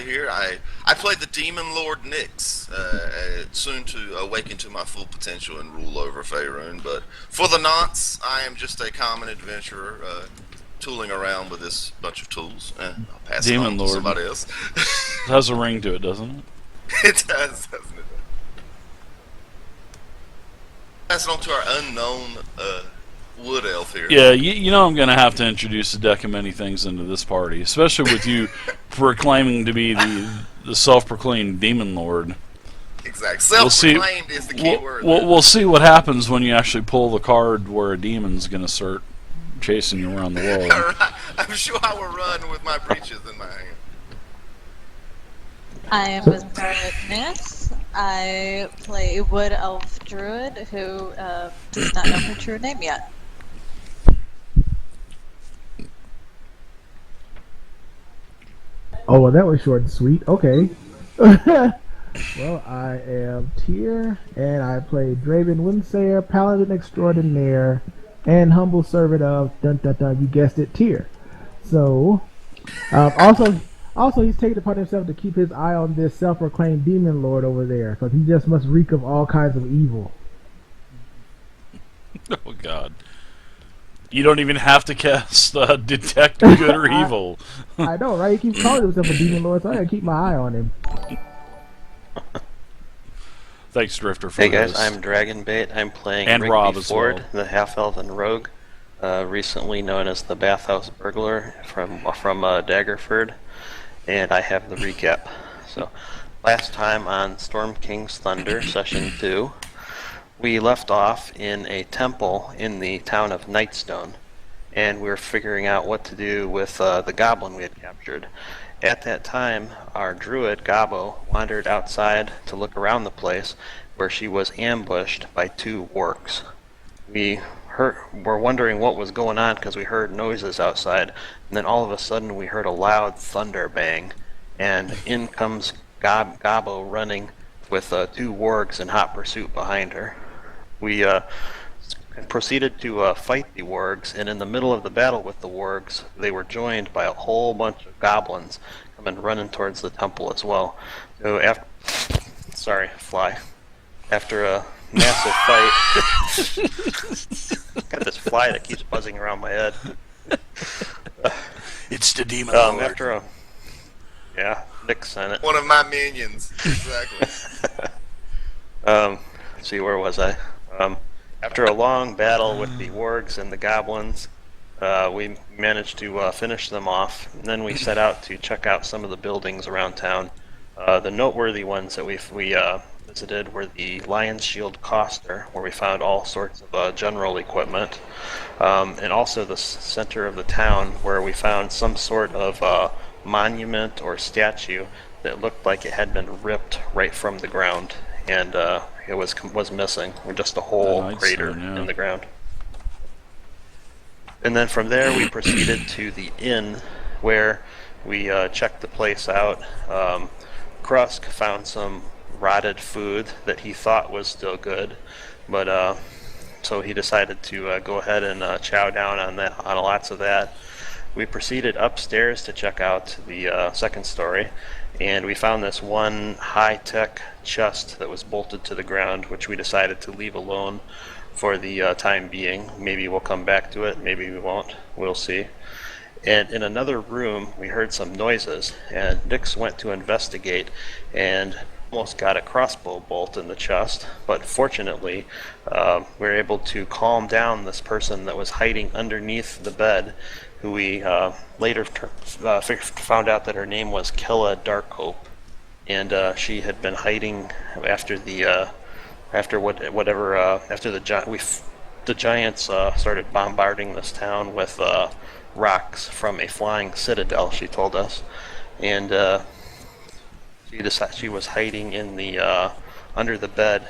here. I play the Demon Lord Nyx, soon to awaken to my full potential and rule over Faerun. But for the nonce, I am just a common adventurer, tooling around with this bunch of tools. I'll pass it on to somebody else. It has a ring to it, doesn't it? It does, doesn't it? Pass it on to our unknown wood elf here. Yeah, you know I'm going to have to introduce a deck of many things into this party, especially with you proclaiming to be the self-proclaimed demon lord. Exactly. Self-proclaimed is the key word. We'll see what happens when you actually pull the card where a demon's going to start chasing you around the world. Right. I'm sure I will run with my breeches in my hand. I am with Ness. I play Wood Elf Druid who does not know her true name yet. Oh, well, that was short and sweet. Okay. Well, I am Tyr, and I play Draven Windsayer, Paladin Extraordinaire, and humble servant of dun dun dun. You guessed it, Tyr. So, also, he's taken it upon himself to keep his eye on this self-proclaimed demon lord over there, because he just must reek of all kinds of evil. Oh God! You don't even have to cast detect good or evil. I know, right? He keeps calling himself a demon lord, so I gotta keep my eye on him. Thanks, Drifter. For hey guys, this. I'm Dragonbait. I'm playing and Rigby Rob as Ford, well. the half-elven rogue, recently known as the Bathhouse Burglar from Daggerford, and I have the recap. So, last time on Storm King's Thunder, Session 2, we left off in a temple in the town of Nightstone, and we were figuring out what to do with the goblin we had captured. At that time, our druid, Gabo, wandered outside to look around the place, where she was ambushed by 2 orcs. We were wondering what was going on because we heard noises outside, and then all of a sudden we heard a loud thunder bang, and in comes Gabo running with 2 wargs in hot pursuit behind her. We proceeded to fight the wargs, and in the middle of the battle with the wargs, they were joined by a whole bunch of goblins coming running towards the temple as well. So after a massive fight, got this fly that keeps buzzing around my head. It's the demon lord. Nick sent it. One of my minions, exactly. Let's see, where was I? After a long battle with the wargs and the goblins, we managed to finish them off, and then we set out to check out some of the buildings around town. The noteworthy ones that we visited were the Lion's Shield Coster, where we found all sorts of general equipment, and also the center of the town, where we found some sort of monument or statue that looked like it had been ripped right from the ground, and it was missing, with just a whole crater in the ground. And then from there we proceeded to the inn, where we checked the place out. Krusk found some rotted food that he thought was still good, but so he decided to go ahead and chow down on lots of that. We proceeded upstairs to check out the second story, and we found this one high-tech chest that was bolted to the ground, which we decided to leave alone for the time being. Maybe we'll come back to it, maybe we won't, we'll see. And in another room, we heard some noises, and Nix went to investigate and almost got a crossbow bolt in the chest, but fortunately, we were able to calm down this person that was hiding underneath the bed, who we later found out that her name was Kella Darkhope, and she had been hiding after the giants started bombarding this town with rocks from a flying citadel, she told us, and she was hiding in the under the bed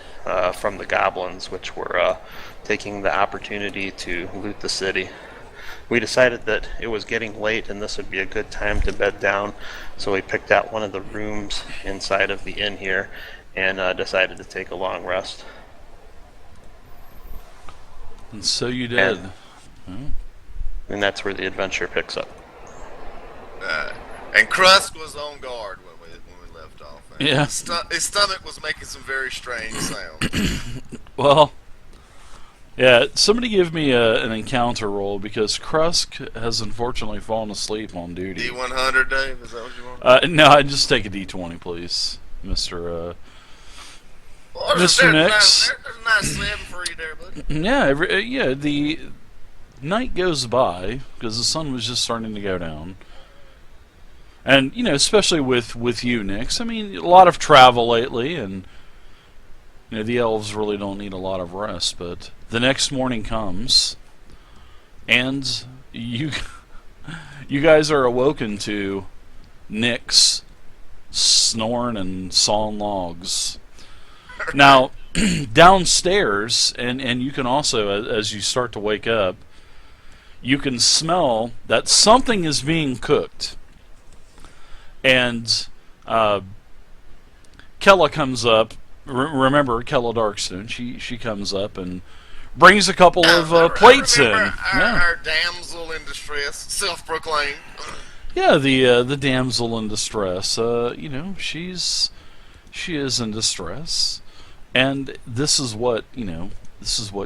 from the goblins, which were taking the opportunity to loot the city. We decided that it was getting late and this would be a good time to bed down, so we picked out one of the rooms inside of the inn here and decided to take a long rest. And so you did. And that's where the adventure picks up. And Krusk was on guard when we man. Yeah. His stomach was making some very strange sounds. Well, yeah, somebody give me an encounter roll because Krusk has unfortunately fallen asleep on duty. D100, Dave? Is that what you want? No, I just take a D20, please, Mr. Mr. Nix. There's a nice 7 for you there, buddy. Yeah, the night goes by because the sun was just starting to go down. And, especially with you, Nix, I mean, a lot of travel lately, and, the elves really don't need a lot of rest, but the next morning comes, and you guys are awoken to Nix snoring and sawing logs. Now, downstairs, and you can also, as you start to wake up, you can smell that something is being cooked. And Kella comes up. Remember, Kella Darkstone. She comes up and brings a couple of plates in. Our damsel in distress, self-proclaimed. Yeah, the damsel in distress. She is in distress, and this is what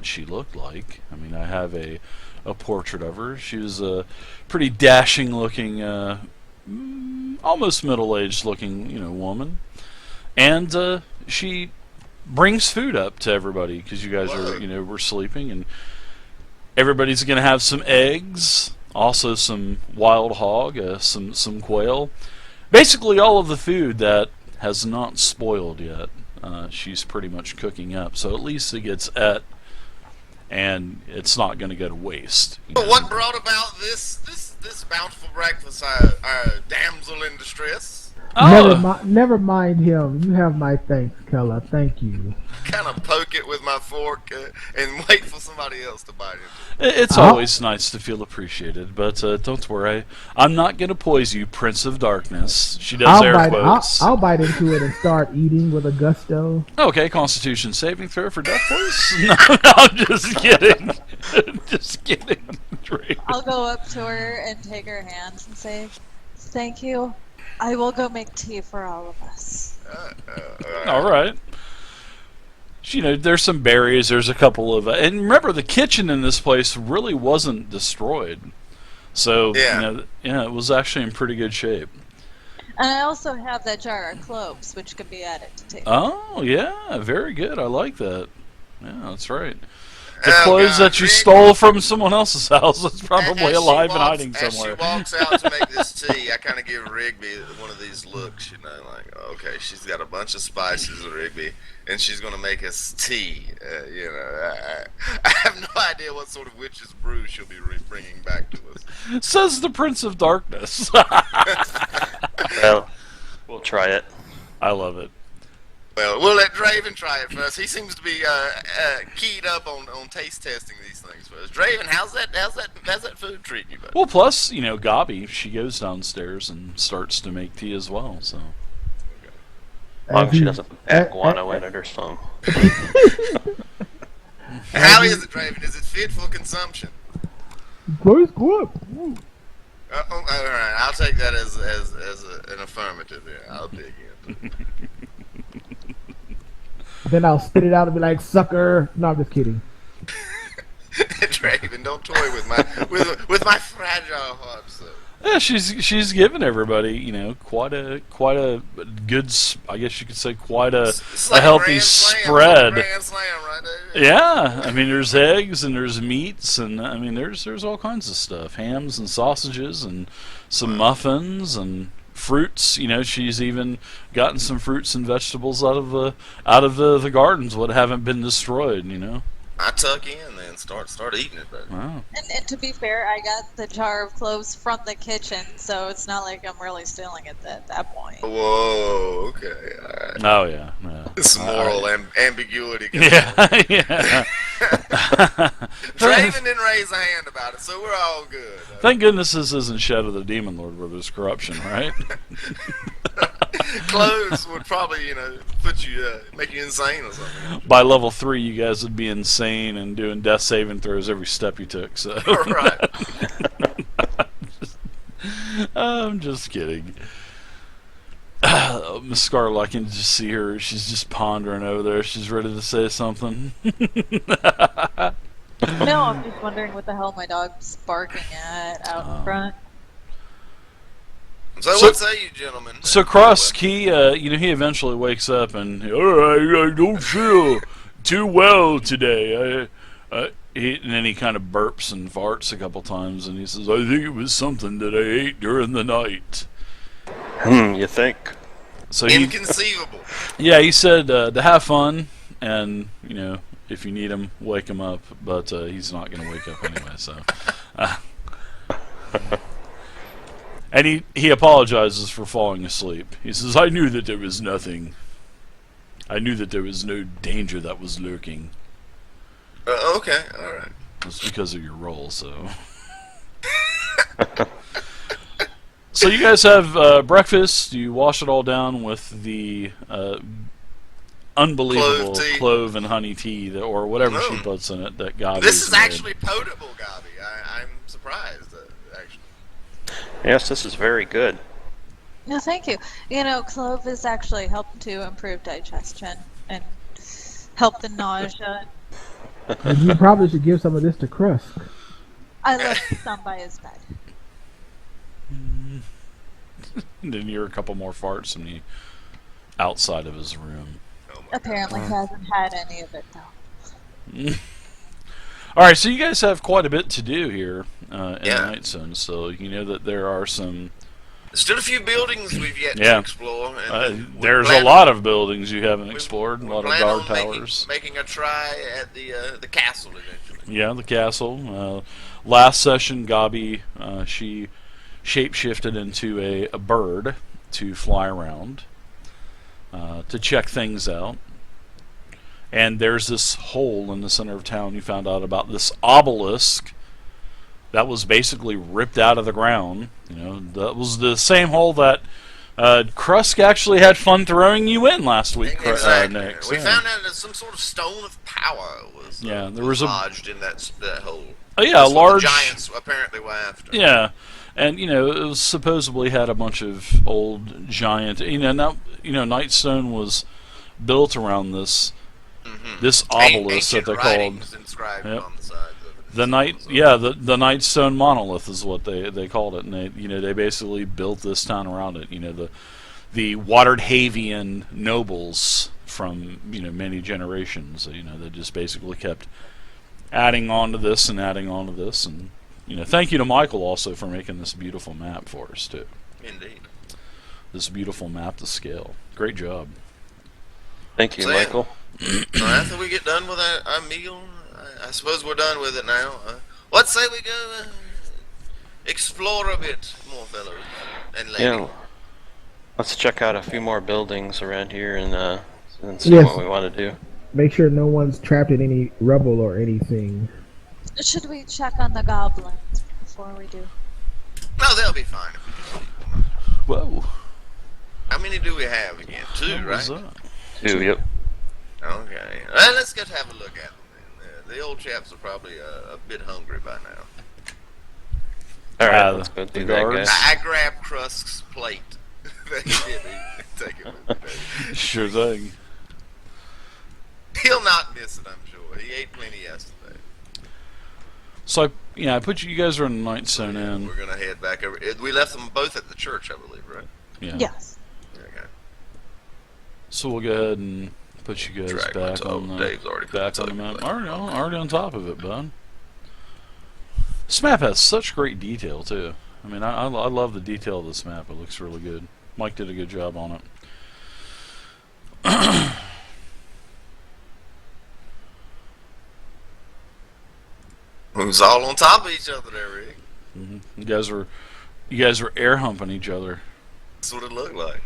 she looked like. I mean, I have a portrait of her. She was a pretty dashing looking, almost middle-aged looking, woman, and she brings food up to everybody because you guys are, we're sleeping, and everybody's gonna have some eggs, also some wild hog, some quail, basically all of the food that has not spoiled yet. She's pretty much cooking up, so at least it gets et, and it's not going to go to waste. But what brought about this bountiful breakfast, our damsel in distress? Oh, Never mind him. You have my thanks, Kella. Thank you. Kind of poke it with my fork and wait for somebody else to bite it. it's always nice to feel appreciated, but don't worry, I'm not going to poison you, Prince of Darkness. She does air quotes. I'll bite into it and start eating with a gusto. Okay, Constitution saving throw for death, please. No, I'm just kidding. Just kidding. I'll go up to her and take her hands and say, "Thank you. I will go make tea for all of us." All right. There's some berries. There's a couple of, and remember, the kitchen in this place really wasn't destroyed, so it was actually in pretty good shape. And I also have that jar of cloves, which could be added to tea. Oh yeah, very good. I like that. Yeah, that's right. The clothes that you stole from someone else's house is probably alive and hiding somewhere. As she walks out to make this tea, I kind of give Rigby one of these looks, like, okay, she's got a bunch of spices, Rigby, and she's going to make us tea. I have no idea what sort of witch's brew she'll be bringing back to us. Says the Prince of Darkness. Well, we'll try it. I love it. Well, we'll let Draven try it first. He seems to be keyed up on taste testing these things first. Draven, how's that food treating you, buddy? Well, plus, Gabi, she goes downstairs and starts to make tea as well. So, as long as she doesn't add guano in it or something. How is it, Draven? Is it fit for consumption? Please go up. All right, I'll take that as an affirmative. Yeah, I'll dig in. Then I'll spit it out and be like, "Sucker!" No, I'm just kidding. Draven, don't toy with my fragile heart, sir. Yeah, she's given everybody, quite a good. I guess you could say quite a like healthy spread. Grand slam, right there. Yeah, I mean, there's eggs and there's meats and I mean, there's all kinds of stuff, hams and sausages and some muffins and fruits. She's even gotten some fruits and vegetables out of the gardens what haven't been destroyed. I tuck in then start eating it, buddy. Wow. And to be fair, I got the jar of cloves from the kitchen, so it's not like I'm really stealing it at that point. Whoa, okay, all right. Oh yeah. Some moral ambiguity. Yeah, yeah. Draven didn't raise a hand about it, so we're all good. Thank goodness this isn't Shadow the Demon Lord where there's corruption, right? Clothes would probably, make you insane or something. By level 3, you guys would be insane and doing death saving throws every step you took. So. Right. I'm just kidding. Miss Scarlet, I can just see her. She's just pondering over there. She's ready to say something. No, I'm just wondering what the hell my dog's barking at out in front. So what say you, gentlemen? So Krusk, he he eventually wakes up and I don't feel too well today. And then he kind of burps and farts a couple times, and he says, "I think it was something that I ate during the night." You think? So Inconceivable. he said to have fun, and if you need him, wake him up. But he's not going to wake up anyway. So, and he apologizes for falling asleep. He says, "I knew that there was nothing. I knew that there was no danger that was lurking." Okay, all right. It's because of your role, so. So you guys have breakfast. You wash it all down with the unbelievable clove and honey tea, or whatever she puts in it. That Gabi. This is actually potable, Gabi. I'm surprised, actually. Yes, this is very good. No, thank you. Clove has actually helped to improve digestion and help the nausea. And you probably should give some of this to Krusk. I left some by his bed. Then you hear a couple more farts from the outside of his room. Apparently hasn't had any of it, though. All right, so you guys have quite a bit to do here in Nightstone. So you know that there are some. Still a few buildings we've yet to explore. And there's a lot of buildings you haven't explored. A lot of guard towers. Making a try at the castle eventually. Yeah, the castle. Last session, Gabi, she shapeshifted into a bird to fly around to check things out. And there's this hole in the center of town. You found out about this obelisk that was basically ripped out of the ground. That was the same hole that Krusk actually had fun throwing you in last week. Exactly. Nick. We found out that some sort of stone of power was there was lodged in that hole. Oh yeah, a large. The giants apparently were after. Yeah, and it was supposedly had a bunch of old giant. Nightstone was built around this obelisk that they called. Inscribed on the sides of it. The Nightstone monolith is what they called it, and they basically built this town around it. The Waterhavian nobles from many generations. They just basically kept adding on to this and adding on to this, and thank you to Michael also for making this beautiful map for us too. Indeed. This beautiful map to scale. Great job. Thank you, Michael. After we get done with our meal, I suppose we're done with it now. What say we go explore a bit more, fellows and ladies? Yeah. Let's check out a few more buildings around here and see what we want to do. Make sure no one's trapped in any rubble or anything. Should we check on the goblins before we do? No, they'll be fine. Whoa. How many do we have again? 2, right? 2, yep. Okay. Well, let's go have a look at them. The old chaps are probably a bit hungry by now. Alright, let's go do that, guys. I grabbed Krusk's plate. Take it with me. Sure thing. He'll not miss it, I'm sure. He ate plenty yesterday. So, I put you guys are in the Nightstone Inn. We're going to head back over. We left them both at the church, I believe, right? Yeah. Yes. Okay. So we'll go ahead and put you guys back on the map. Already on top of it, bud. This map has such great detail too. I mean, I love the detail of this map. It looks really good. Mike did a good job on it. We was all on top of each other there, Rick. Mm-hmm. You guys were air humping each other. That's what it looked like.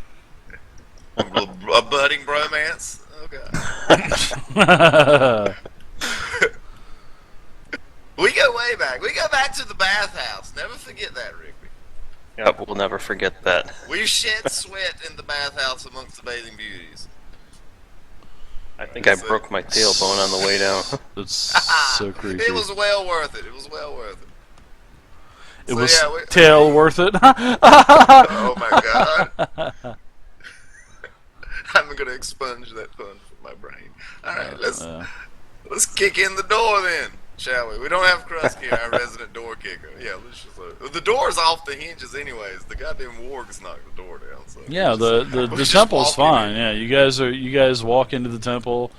A budding bromance. Okay. We go way back. We go back to the bathhouse. Never forget that, Rigby. Yep, we'll never forget that. We shed sweat in the bathhouse amongst the bathing beauties. I think I broke my tailbone on the way down. That's so creepy. It was well worth it. It was well worth it. It was tail worth it. Oh my god. gonna expunge that pun from my brain. All right, let's kick in the door then, shall we? We don't have Krusky, our resident door kicker. Yeah, let's just. The door's off the hinges, anyways. The goddamn wargs knocked the door down. So Yeah, the temple's fine. Yeah, you guys walk into the temple.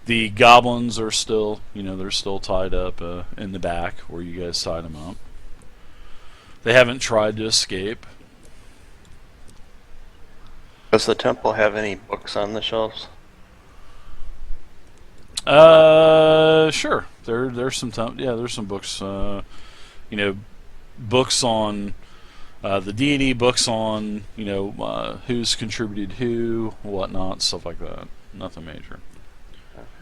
The goblins are still, they're still tied up in the back where you guys tied them up. They haven't tried to escape. Does the temple have any books on the shelves? Sure. There's some there's some books. Books on the deity, books on who's contributed who, whatnot, stuff like that. Nothing major.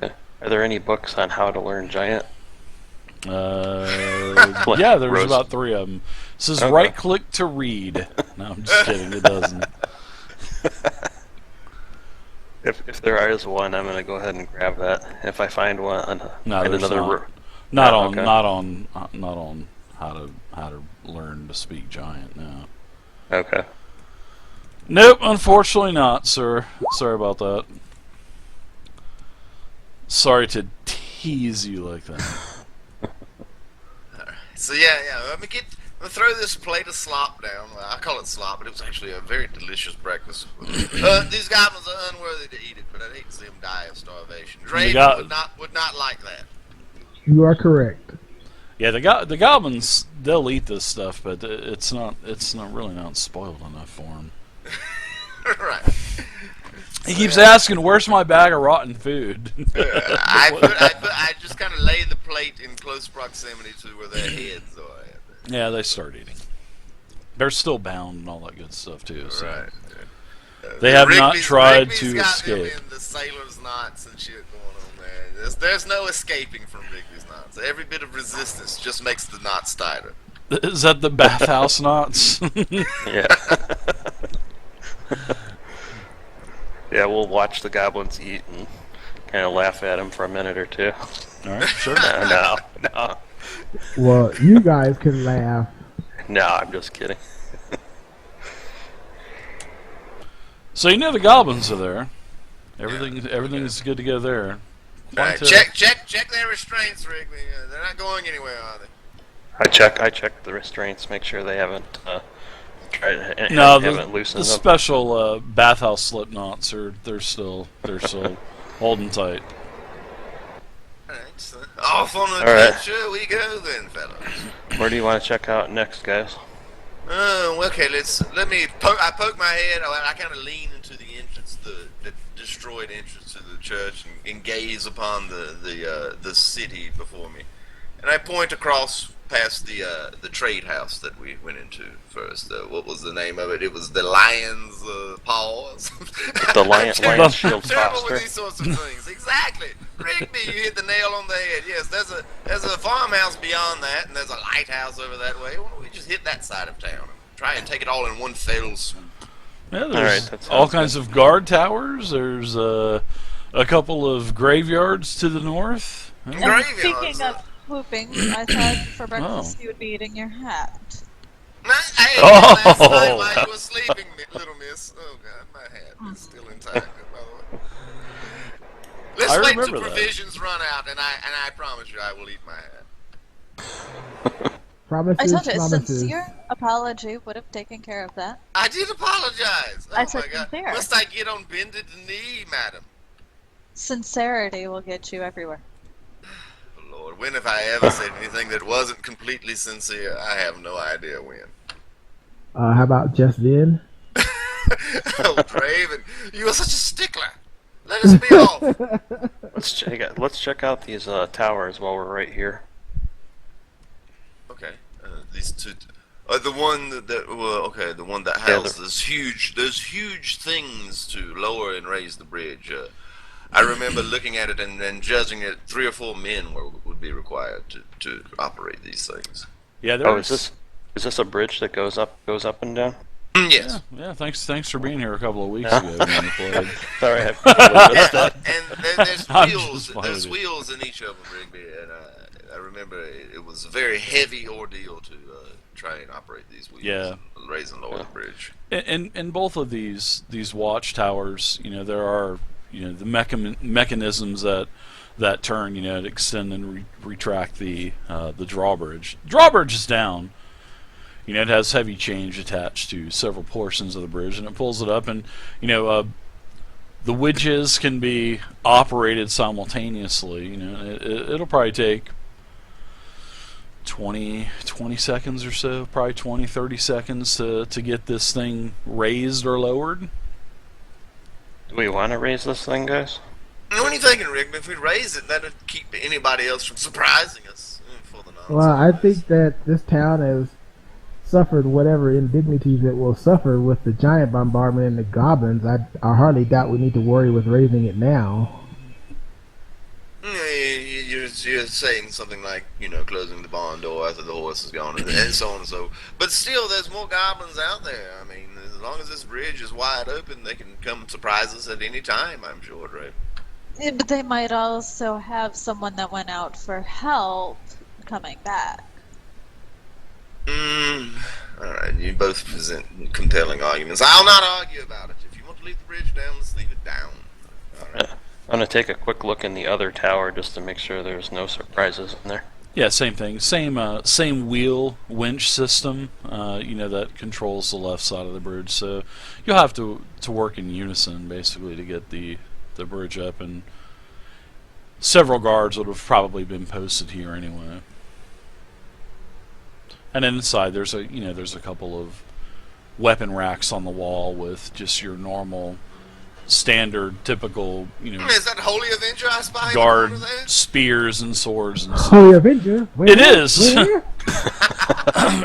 Okay. Are there any books on how to learn giant? Yeah, there's Rose. about 3 of them. It says Okay. right click to read. No, I'm just kidding. It doesn't. If there is one, I'm gonna go ahead and grab that. If I find one, No, in there's another not. room. Not Oh, on, okay. not on how to learn to speak giant. No. Okay. Nope, unfortunately not, sir. Sorry about that. Sorry to tease you like that. So yeah. Let me throw this plate of slop down. Well, I call it slop, but it was actually a very delicious breakfast. These goblins are unworthy to eat it, but I'd hate to see them die of starvation. Draven would not like that. You are correct. Yeah, the goblins, they'll eat this stuff, but it's not really not spoiled enough for them. Right. He keeps asking, "Where's my bag of rotten food?" I just kind of lay the plate in close proximity to where their heads are. Yeah, they start eating. They're still bound and all that good stuff too. So. Right. They have not tried Rigby's to got them escape. in the sailor's knots and shit going on there. There's no escaping from Rigby's knots. Every bit of resistance just makes the knots tighter. Is that the bathhouse knots? Yeah. Yeah, we'll watch the goblins eat and kind of laugh at them for a minute or two. All right, sure. No. Well, you guys can laugh. No, I'm just kidding. So the goblins are there. Everything's good to go there. Right, check their restraints, Rigby. They're not going anywhere, are they? I check the restraints, make sure they haven't No, haven't the loosened them. special bathhouse slip knots they're still holding tight. Alright, so off on an Alright. adventure we go then, fellas. Where do you want to check out next, guys? Okay, I poke my head, I kind of lean into the entrance, the destroyed entrance to the church and gaze upon the city before me. And I point across past the trade house that we went into first. What was the name of it? It was the Lion's Paws. The Lion Shield Terrible Foster. with these sorts of things. Exactly. Rigby, you hit the nail on the head. Yes, there's a farmhouse beyond that, and there's a lighthouse over that way. Why don't we just hit that side of town and try and take it all in one fell swoop? Yeah, there's Alright, that sounds all kinds of guard towers. There's a couple of graveyards to the north. And Graveyards, speaking of pooping, I thought for breakfast you would be eating your hat. Hey, Oh. last night while you were sleeping, little miss. Oh God, my hat is still intact, by the way. Let's I wait till remember that. provisions run out, and I promise you I will eat my hat. I Promises, told you, a promises. sincere apology would have taken care of that. I did apologize. Oh I said my God. sincere. Must I get on bended knee, madam? Sincerity will get you everywhere. Oh, Lord, when have I ever said anything that wasn't completely sincere? I have no idea when. How about just then? Oh, Draven, you are such a stickler. Let us be off. Let's check out these towers while we're right here. Okay, these two. The one the one that Yeah, has those huge things to lower and raise the bridge. I remember looking at it and judging it. 3 or 4 men would be required to operate these things. Yeah, Oh, there's. is this a bridge that goes up and down? Yes. Yeah, thanks for being here a couple of weeks ago when we played. Sorry, Yeah, and there's I'm wheels. just There's playing. wheels in each of them, Rigby, and I remember it was a very heavy ordeal to try and operate these wheels. Yeah. And raise and lower the bridge. In both of these watchtowers, there are the mechanisms that turn, to extend and retract the drawbridge. Drawbridge is down. It has heavy change attached to several portions of the bridge, and it pulls it up, and the widgets can be operated simultaneously. It'll probably take 20 seconds or so, probably 30 seconds to get this thing raised or lowered. Do we want to raise this thing, guys? What are you thinking, Rick? If we raise it, that'd keep anybody else from surprising us for the nonsense. Well, I think that this town has suffered whatever indignities it will suffer with the giant bombardment and the goblins. I hardly doubt we need to worry with raising it now. You're saying something like, closing the barn door after the horse is gone, and so on and so. But still, there's more goblins out there. I mean, as long as this bridge is wide open, they can come surprise us at any time, I'm sure, right? Yeah, but they might also have someone that went out for help coming back. Alright, you both present compelling arguments. I'll not argue about it. If you want to leave the bridge down, let's leave it down. Alright. I'm going to take a quick look in the other tower just to make sure there's no surprises in there. Yeah, same thing. Same wheel winch system, that controls the left side of the bridge. So you'll have to work in unison, basically, to get the bridge up. And several guards would have probably been posted here anyway. And then inside, there's a couple of weapon racks on the wall with just your normal, standard, typical, Is that Holy Avenger I spy guard over there? spears and swords and stuff. Holy Avenger? Where? It is. Where?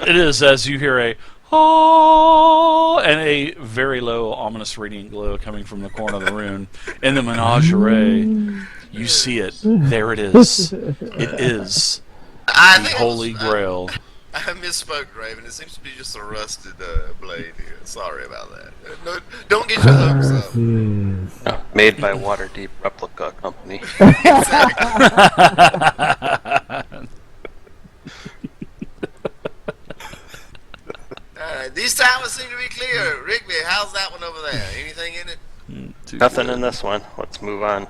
It is, as you hear a oh and a very low, ominous radiant glow coming from the corner of the room. In the menagerie, you see it. There it is. It is I the think Holy Grail. I misspoke, Raven. It seems to be just a rusted blade here. Sorry about that. No, don't get your hopes up. Yes. Made by Waterdeep Replica Company. Alright, these towers seem to be clear. Rigby, how's that one over there? Anything in it? Nothing in this one. Let's move on.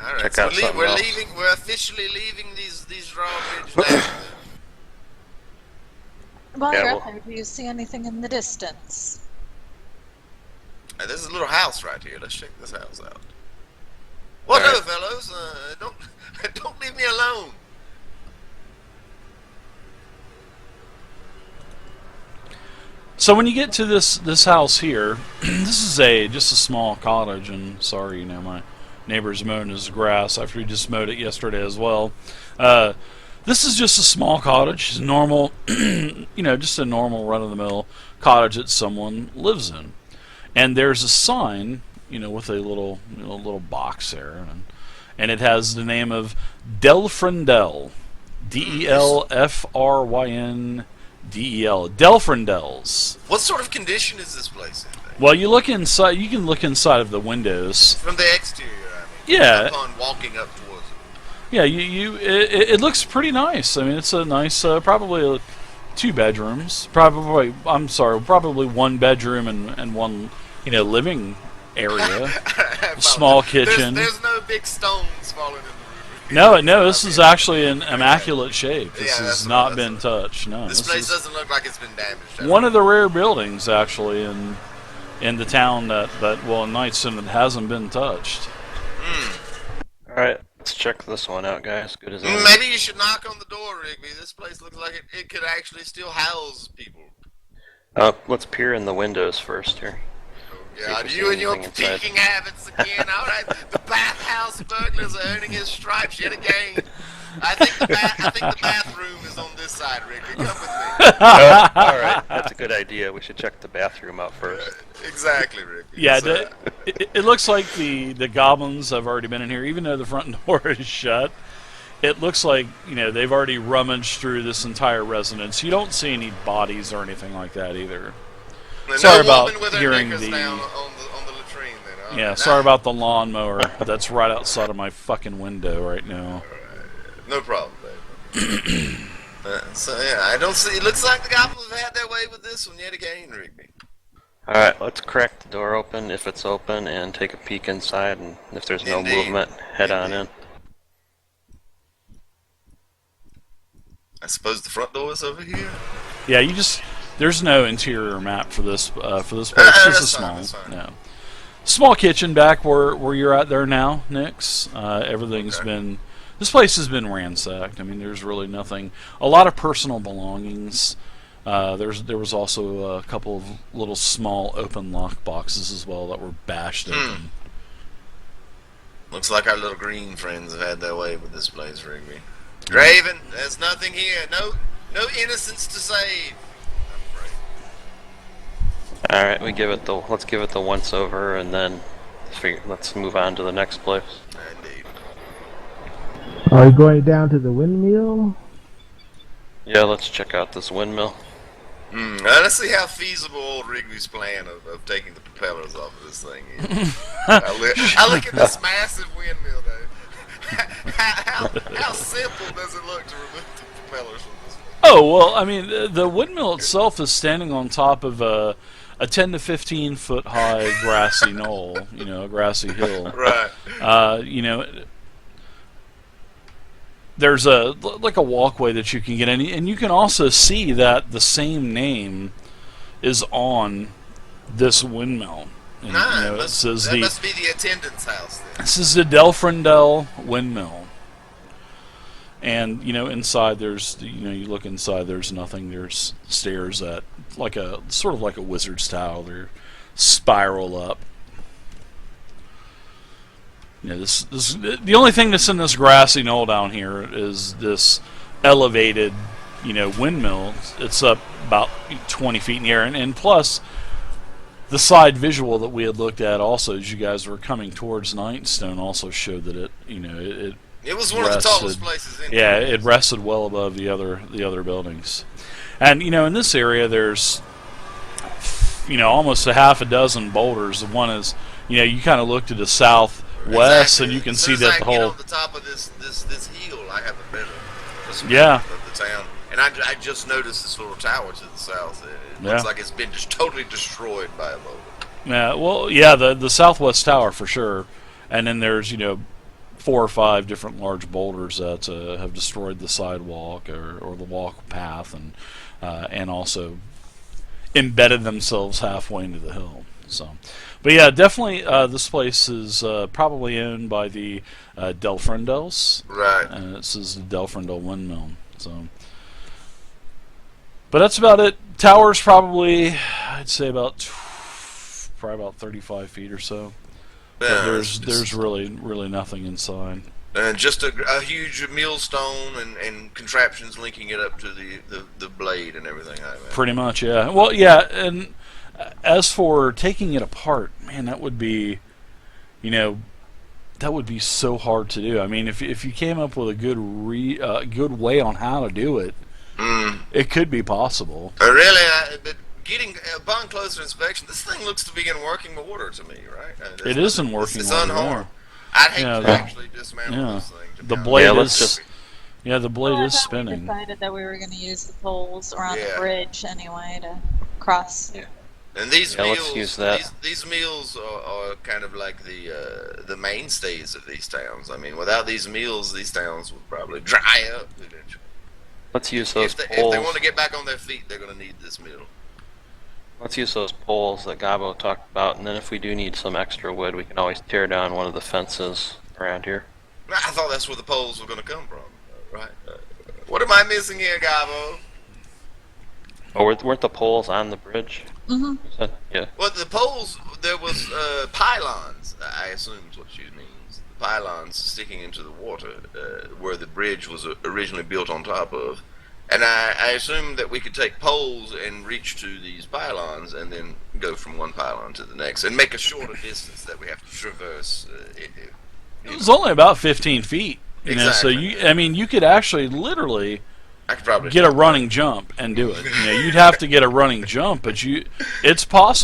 Alright, Check so out something else. we're officially leaving these drawbridge down. While Yeah, you're well- up there, do you see anything in the distance? There's a little house right here. Let's check this house out. Well, no, fellows. Don't leave me alone. So when you get to this house here, this is just a small cottage, and sorry, my neighbor's mowing his grass after he just mowed it yesterday as well. This is just a small cottage, normal, just a normal run-of-the-mill cottage that someone lives in. And there's a sign, with a little box there, and it has the name of Delfrindel, Delfryndel, Delfrindels. What sort of condition is this place in? Well, you look inside. You can look inside of the windows. From the exterior, I mean. Yeah. Upon walking up towards it. Yeah, it looks pretty nice. I mean, it's a nice, probably 2 bedrooms. Probably 1 bedroom and one, living area. Small kitchen. There's no big stones falling in the roof. No, this is actually in immaculate shape. This Yeah, has that's not what- been touched. No, This this place is doesn't look like it's been damaged. one of the rare buildings actually in the town in Nightstone that hasn't been touched. Alright, let's check this one out, guys. Good as any. Maybe you should knock on the door, Rigby. This place looks like it could actually still house people. Let's peer in the windows first here. Yeah, if we you see and your anything inside. peeking habits again. All right, the bathhouse burglars are earning his stripes yet again. I think the bathroom is on this side, Rigby. Come with me. Alright, that's a good idea. We should check the bathroom out first. Exactly, Rigby. Yeah, So, it looks like the goblins have already been in here, even though the front door is shut. It looks like they've already rummaged through this entire residence. You don't see any bodies or anything like that either. no sorry woman about with her hearing knickers the- down on the latrine. Then. All Yeah, right. sorry about the lawnmower that's right outside of my fucking window right now. No problem, babe. So yeah, I don't see. It looks like the goblins have had their way with this one yet again, Rigby. Alright, let's crack the door open if it's open and take a peek inside, and if there's no Indeed. movement, head on in. I suppose the front door is over here. Yeah, there's no interior map for this place. Just a That's small, fine, that's fine. no. Small kitchen back where you're at there now, Nix. Everything's been. This place has been ransacked. I mean, there's really nothing. A lot of personal belongings. There was also a couple of little small open lock boxes as well that were bashed open. Looks like our little green friends have had their way with this place, Rigby. Graven, there's nothing here. No innocence to save. I'm afraid. Alright, let's give it the once over, and then let's move on to the next place. Indeed. Are you going down to the windmill? Yeah, let's check out this windmill. Let's see how feasible old Rigby's plan of taking the propellers off of this thing is. I look at this massive windmill, though. How simple does it look to remove the propellers from this thing? Oh well, I mean, the windmill itself is standing on top of a 10 to 15 foot high grassy knoll, a grassy hill. Right. There's a walkway that you can get in, and you can also see that the same name is on this windmill. And, it says that must be the attendant's house then. This is the DRIVETHRU windmill. And inside there's you look inside, there's nothing. There's stairs that sort of like a wizard's tower. They spiral up. The only thing that's in this grassy knoll down here is this elevated, windmill. It's up about 20 feet in the air, and plus the side visual that we had looked at also as you guys were coming towards Nightstone also showed that It was one of the tallest places in Yeah, it rested well above the other buildings. And in this area there's almost a half a dozen boulders. The one is you kind of look to the southwest and you can see that the whole on the top of this hill. I haven't been of the town, and I just noticed this little tower to the south. It looks like it's been just totally destroyed by a boulder. Yeah, well, yeah, the southwest tower for sure, and then there's 4 or 5 different large boulders that have destroyed the sidewalk or the walk path, and also embedded themselves halfway into the hill. So, but yeah, definitely this place is probably owned by the DRIVETHRU. Right. And it says the DRIVETHRU windmill. So, but that's about it. Tower's probably, I'd say about 35 feet or so. Yeah, there's really nothing inside. And just a huge millstone and contraptions linking it up to the blade and everything like that. Pretty much, yeah. Well, yeah, and as for taking it apart, man, that would be, so hard to do. I mean, if you came up with a good way on how to do it, it could be possible. Really, but upon closer inspection, this thing looks to be in working order to me, right? It is in working order. It's order. unharmed. I'd hate to actually dismantle this thing. The blade the blade I is thought spinning. We decided that we were going to use the poles around the Yeah. bridge anyway to cross. Yeah. And these let's use that. these meals are kind of like the mainstays of these towns. I mean, without these meals, these towns would probably dry up eventually. Let's use those If poles. they want to get back on their feet, they're going to need this meal. Let's use those poles that Gabo talked about, and then if we do need some extra wood, we can always tear down one of the fences around here. I thought that's where the poles were going to come from, right? What am I missing here, Gabo? Oh, weren't the poles on the bridge? Mm-hmm. Yeah. Well, the poles, there was pylons, I assume is what she means. The pylons sticking into the water where the bridge was originally built on top of. And I assume that we could take poles and reach to these pylons and then go from one pylon to the next and make a shorter distance that we have to traverse. It was only about 15 feet. So Exactly. you could actually literally I could probably get a running jump and do it. You'd have to get a running jump, but it's possible.